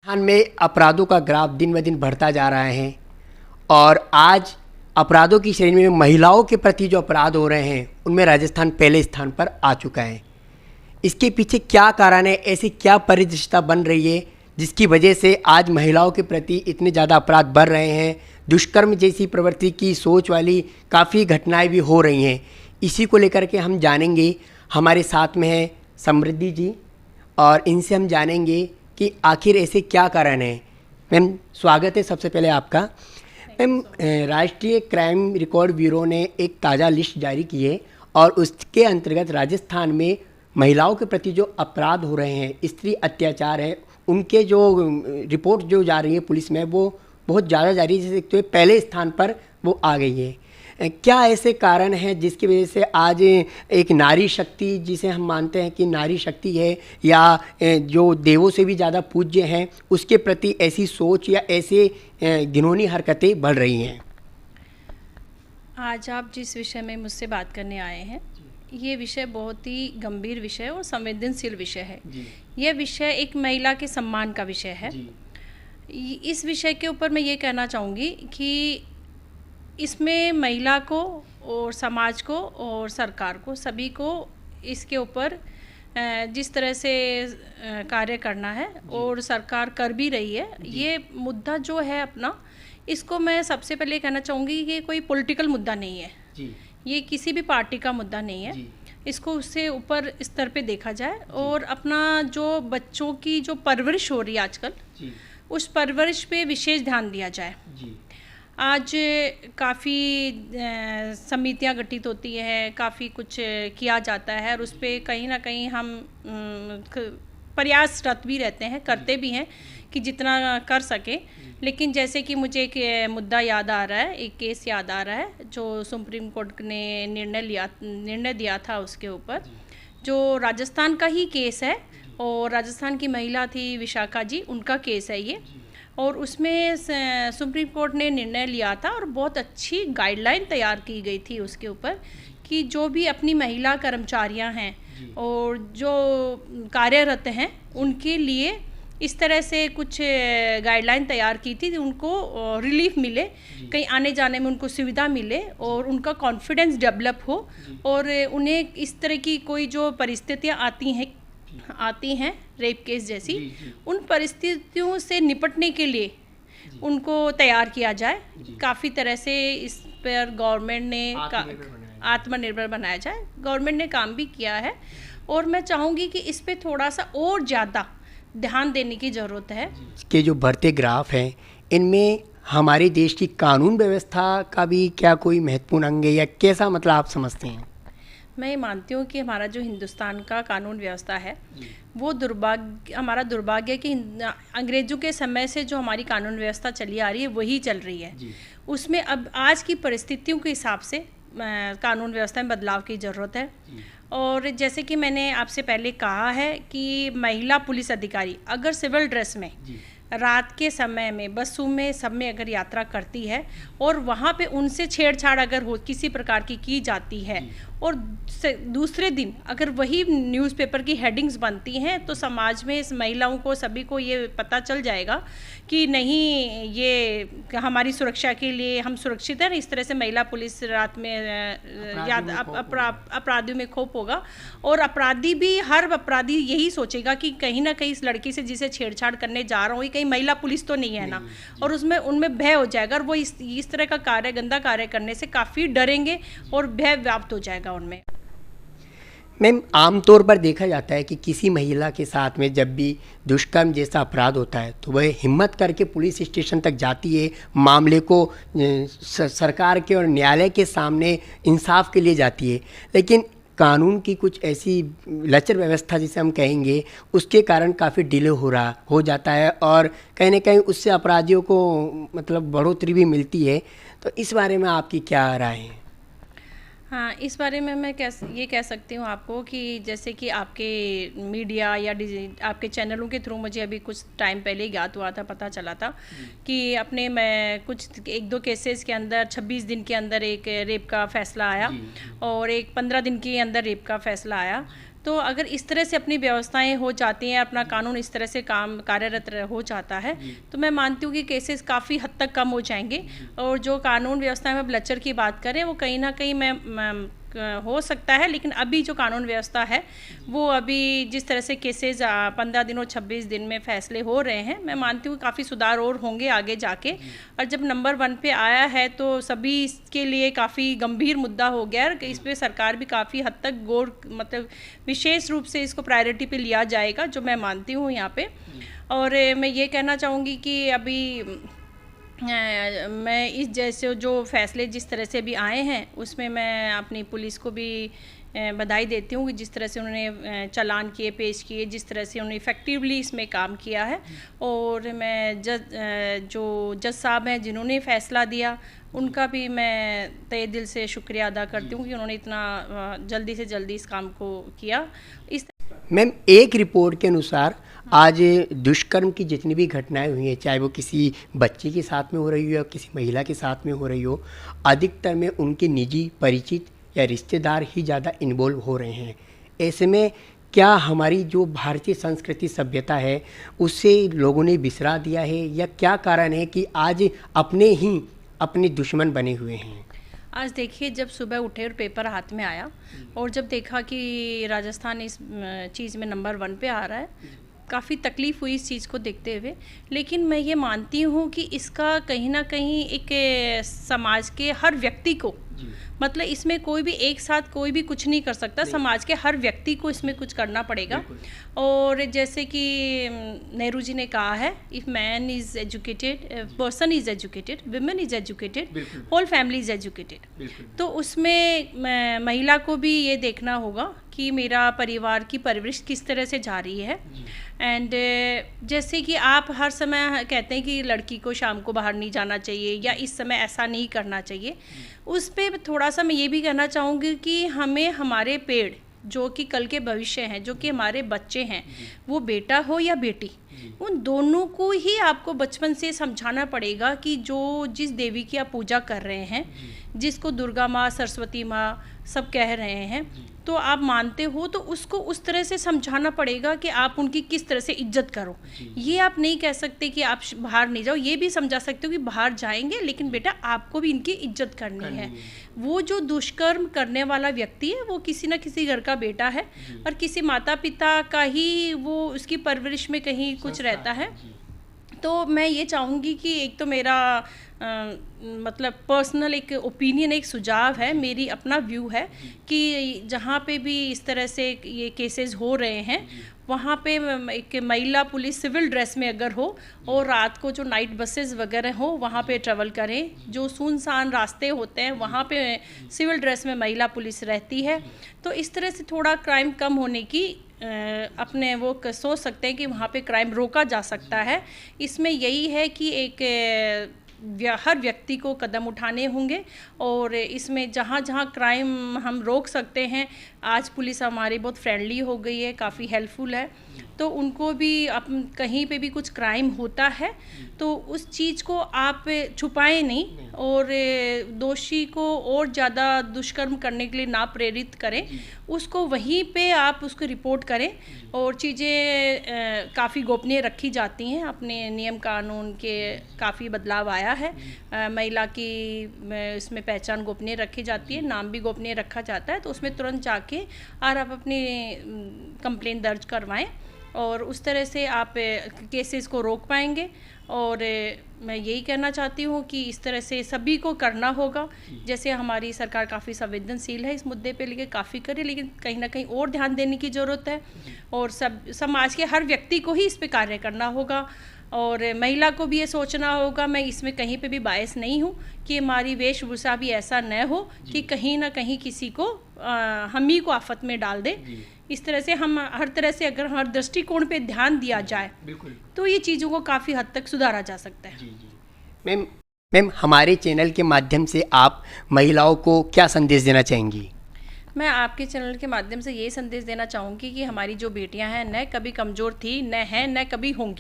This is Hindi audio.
राजस्थान में अपराधों का ग्राफ दिन ब दिन बढ़ता जा रहा है और आज अपराधों की श्रेणी में महिलाओं के प्रति जो अपराध हो रहे हैं उनमें राजस्थान पहले स्थान पर आ चुका है। इसके पीछे क्या कारण है, ऐसी क्या परिदृश्यता बन रही है जिसकी वजह से आज महिलाओं के प्रति इतने ज़्यादा अपराध बढ़ रहे हैं? दुष्कर्म जैसी प्रवृत्ति की सोच वाली काफ़ी घटनाएं भी हो रही हैं। इसी को लेकर के हम जानेंगे। हमारे साथ में है समृद्धि जी और इनसे हम जानेंगे कि आखिर ऐसे क्या कारण है। मैम स्वागत है सबसे पहले आपका। मैम राष्ट्रीय क्राइम रिकॉर्ड ब्यूरो ने एक ताज़ा लिस्ट जारी की है और उसके अंतर्गत राजस्थान में महिलाओं के प्रति जो अपराध हो रहे हैं, स्त्री अत्याचार है, उनके जो रिपोर्ट जो जा रही है पुलिस में वो बहुत ज़्यादा जा रही है, जैसे तो पहले स्थान पर वो आ गई है। क्या ऐसे कारण हैं जिसकी वजह से आज एक नारी शक्ति, जिसे हम मानते हैं कि नारी शक्ति है या जो देवों से भी ज़्यादा पूज्य हैं, उसके प्रति ऐसी सोच या ऐसे घिनौनी हरकतें बढ़ रही हैं? आज आप जिस विषय में मुझसे बात करने आए हैं, ये विषय बहुत ही गंभीर विषय और संवेदनशील विषय है। यह विषय एक महिला के सम्मान का विषय है। इस विषय के ऊपर मैं ये कहना चाहूँगी कि इसमें महिला को और समाज को और सरकार को, सभी को इसके ऊपर जिस तरह से कार्य करना है और सरकार कर भी रही है। ये मुद्दा जो है अपना, इसको मैं सबसे पहले कहना चाहूँगी कि कोई पॉलिटिकल मुद्दा नहीं है। ये किसी भी पार्टी का मुद्दा नहीं है। इसको उससे ऊपर स्तर पे देखा जाए और अपना जो बच्चों की जो परवरिश हो रही है आजकल, उस परवरिश पे विशेष ध्यान दिया जाए। आज काफ़ी समितियां गठित होती है, काफ़ी कुछ किया जाता है और उस पर कहीं ना कहीं हम प्रयासरत भी रहते हैं, करते भी हैं कि जितना कर सके। लेकिन जैसे कि मुझे एक मुद्दा याद आ रहा है, एक केस याद आ रहा है जो सुप्रीम कोर्ट ने निर्णय दिया था उसके ऊपर, जो राजस्थान का ही केस है और राजस्थान की महिला थी विशाखा जी, उनका केस है ये। और उसमें सुप्रीम कोर्ट ने निर्णय लिया था और बहुत अच्छी गाइडलाइन तैयार की गई थी उसके ऊपर कि जो भी अपनी महिला कर्मचारियां हैं और जो कार्यरत हैं, उनके लिए इस तरह से कुछ गाइडलाइन तैयार की थी, उनको रिलीफ मिले, कहीं आने जाने में उनको सुविधा मिले और उनका कॉन्फिडेंस डेवलप हो और उन्हें इस तरह की कोई जो परिस्थितियाँ आती हैं रेप केस जैसी, उन परिस्थितियों से निपटने के लिए उनको तैयार किया जाए। काफ़ी तरह से इस पर गवर्नमेंट ने आत्मनिर्भर बनाया जाए, गवर्नमेंट ने काम भी किया है और मैं चाहूँगी कि इस पे थोड़ा सा और ज़्यादा ध्यान देने की ज़रूरत है। के जो बढ़ते ग्राफ हैं, इनमें हमारे देश की कानून व्यवस्था का भी क्या कोई महत्वपूर्ण अंग है या कैसा, मतलब आप समझते हैं? मैं मानती हूँ कि हमारा जो हिंदुस्तान का कानून व्यवस्था है वो हमारा दुर्भाग्य है कि अंग्रेज़ों के समय से जो हमारी कानून व्यवस्था चली आ रही है वही चल रही है। उसमें अब आज की परिस्थितियों के हिसाब से कानून व्यवस्था में बदलाव की ज़रूरत है। और जैसे कि मैंने आपसे पहले कहा है कि महिला पुलिस अधिकारी अगर सिविल ड्रेस में रात के समय में बसों में सब में अगर यात्रा करती है और वहाँ पे उनसे छेड़छाड़ अगर हो किसी प्रकार की जाती है और दूसरे दिन अगर वही न्यूज़पेपर की हेडिंग्स बनती हैं, तो समाज में इस महिलाओं को, सभी को ये पता चल जाएगा कि नहीं, ये हमारी सुरक्षा के लिए हम सुरक्षित हैं। इस तरह से महिला पुलिस रात में अपराधियों में खोप होगा और हर अपराधी यही सोचेगा कि कहीं ना कहीं इस लड़की से जिसे छेड़छाड़ करने जा रहा हूँ कहीं महिला पुलिस तो नहीं है ना, और उनमें भय हो जाएगा और वो इस तरह का गंदा कार्य करने से काफ़ी डरेंगे और भय व्याप्त हो जाएगा उनमें। मैम आमतौर पर देखा जाता है कि किसी महिला के साथ में जब भी दुष्कर्म जैसा अपराध होता है तो वह हिम्मत करके पुलिस स्टेशन तक जाती है, मामले को सरकार के और न्यायालय के सामने इंसाफ के लिए जाती है। लेकिन कानून की कुछ ऐसी लचर व्यवस्था जिसे हम कहेंगे, उसके कारण काफ़ी डिले हो जाता है और कहीं ना कहीं उससे अपराधियों को मतलब बढ़ोतरी भी मिलती है। तो इस बारे में आपकी क्या राय है? हाँ, इस बारे में मैं ये कह सकती हूँ आपको कि जैसे कि आपके मीडिया या आपके चैनलों के थ्रू मुझे अभी कुछ टाइम पहले ही ज्ञात हुआ था, पता चला था कि मैं कुछ 1-2 केसेस के अंदर 26 दिन के अंदर एक रेप का फैसला आया और एक 15 दिन के अंदर रेप का फैसला आया। तो अगर इस तरह से अपनी व्यवस्थाएं हो जाती हैं, अपना कानून इस तरह से कार्यरत हो जाता है, तो मैं मानती हूँ कि केसेस काफ़ी हद तक कम हो जाएंगे। और जो कानून व्यवस्था में ब्लचर की बात करें, वो कहीं ना कहीं मैं हो सकता है, लेकिन अभी जो कानून व्यवस्था है वो अभी जिस तरह से केसेस 15 दिन और 26 दिन में फैसले हो रहे हैं, मैं मानती हूँ काफ़ी सुधार और होंगे आगे जाके। और जब नंबर 1 पे आया है तो सभी इसके लिए काफ़ी गंभीर मुद्दा हो गया है। इस पर सरकार भी काफ़ी हद तक मतलब विशेष रूप से इसको प्रायोरिटी पे लिया जाएगा, जो मैं मानती हूँ यहाँ पे। और मैं ये कहना चाहूँगी कि अभी मैं इस जैसे जो फैसले जिस तरह से भी आए हैं, उसमें मैं अपनी पुलिस को भी बधाई देती हूँ कि जिस तरह से उन्होंने चालान किए, पेश किए, जिस तरह से उन्होंने इफ़ेक्टिवली इसमें काम किया है। और मैं जज साहब हैं जिन्होंने फ़ैसला दिया, उनका भी मैं तहे दिल से शुक्रिया अदा करती हूँ कि उन्होंने इतना जल्दी से जल्दी इस काम को किया। मैम, एक रिपोर्ट के अनुसार आज दुष्कर्म की जितनी भी घटनाएं हुई हैं, चाहे वो किसी बच्चे के साथ में हो रही हो या किसी महिला के साथ में हो रही हो, अधिकतर में उनके निजी परिचित या रिश्तेदार ही ज़्यादा इन्वॉल्व हो रहे हैं। ऐसे में क्या हमारी जो भारतीय संस्कृति सभ्यता है उससे लोगों ने बिसरा दिया है, या क्या कारण है कि आज अपने दुश्मन बने हुए हैं? आज देखिए, जब सुबह उठे और पेपर हाथ में आया और जब देखा कि राजस्थान इस चीज़ में नंबर 1 पे आ रहा है, काफ़ी तकलीफ़ हुई इस चीज़ को देखते हुए। लेकिन मैं ये मानती हूँ कि इसका कहीं ना कहीं एक समाज के हर व्यक्ति को, मतलब इसमें कोई भी एक साथ कोई भी कुछ नहीं कर सकता, समाज के हर व्यक्ति को इसमें कुछ करना पड़ेगा। और जैसे कि नेहरू जी ने कहा है, if man is educated, person is educated, women is educated, whole family is educated. तो उसमें महिला को भी ये देखना होगा कि मेरा परिवार की परवरिश किस तरह से जा रही है। एंड जैसे कि आप हर समय कहते हैं कि लड़की को शाम को बाहर नहीं जाना चाहिए या इस समय ऐसा नहीं करना चाहिए, उस पर थोड़ा सा मैं ये भी कहना चाहूँगी कि हमें हमारे पेड़ जो कि कल के भविष्य हैं, जो कि हमारे बच्चे हैं, वो बेटा हो या बेटी, उन दोनों को ही आपको बचपन से समझाना पड़ेगा कि जिस देवी की आप पूजा कर रहे हैं, जिसको दुर्गा माँ, सरस्वती माँ सब कह रहे हैं, तो आप मानते हो तो उसको उस तरह से समझाना पड़ेगा कि आप उनकी किस तरह से इज्जत करो। ये आप नहीं कह सकते कि आप बाहर नहीं जाओ, ये भी समझा सकते हो कि बाहर जाएंगे लेकिन बेटा आपको भी इनकी इज्जत करनी है। वो जो दुष्कर्म करने वाला व्यक्ति है वो किसी न किसी घर का बेटा है और किसी माता पिता का ही वो उसकी परवरिश में कहीं कुछ रहता है। तो मैं ये चाहूँगी कि एक तो मेरा मतलब पर्सनल एक ओपिनियन, एक सुझाव है, मेरी अपना व्यू है कि जहाँ पे भी इस तरह से ये केसेस हो रहे हैं, वहाँ पे एक महिला पुलिस सिविल ड्रेस में अगर हो और रात को जो नाइट बसेस वगैरह हो वहाँ पे ट्रैवल करें। जो सुनसान रास्ते होते हैं वहाँ पे सिविल ड्रेस में महिला पुलिस रहती है, तो इस तरह से थोड़ा क्राइम कम होने की अपने वो सोच सकते हैं कि वहाँ पे क्राइम रोका जा सकता है। इसमें यही है कि एक हर व्यक्ति को कदम उठाने होंगे और इसमें जहाँ जहाँ क्राइम हम रोक सकते हैं, आज पुलिस हमारी बहुत फ्रेंडली हो गई है, काफ़ी हेल्पफुल है, तो उनको भी कहीं पे भी कुछ क्राइम होता है तो उस चीज़ को आप छुपाएं नहीं और दोषी को और ज़्यादा दुष्कर्म करने के लिए ना प्रेरित करें, उसको वहीं पे आप उसको रिपोर्ट करें। और चीज़ें काफ़ी गोपनीय रखी जाती हैं, अपने नियम कानून के काफ़ी बदलाव आया है, महिला की इसमें पहचान गोपनीय रखी जाती है, नाम भी गोपनीय रखा जाता है, तो उसमें तुरंत जाके और आप अपनी कंप्लेंट दर्ज करवाएं और उस तरह से आप केसेस को रोक पाएंगे। और मैं यही कहना चाहती हूँ कि इस तरह से सभी को करना होगा। जैसे हमारी सरकार काफ़ी संवेदनशील है इस मुद्दे पे, लेके काफ़ी करे, लेकिन कहीं ना कहीं और ध्यान देने की ज़रूरत है और समाज के हर व्यक्ति को ही इस पे कार्य करना होगा। और महिला को भी ये सोचना होगा, मैं इसमें कहीं पे भी बायस नहीं हूँ कि हमारी वेशभूषा भी ऐसा न हो कि कहीं ना कहीं किसी को हम ही को आफत में डाल दे। इस तरह से हम हर तरह से अगर हर दृष्टिकोण पे ध्यान दिया जाए तो ये चीज़ों को काफ़ी हद तक सुधारा जा सकता है। मैम, हमारे चैनल के माध्यम से आप महिलाओं को क्या संदेश देना चाहेंगी? मैं आपके चैनल के माध्यम से ये संदेश देना चाहूँगी कि हमारी जो बेटियां हैं न कभी कमज़ोर थी, न हैं, न कभी होंगी।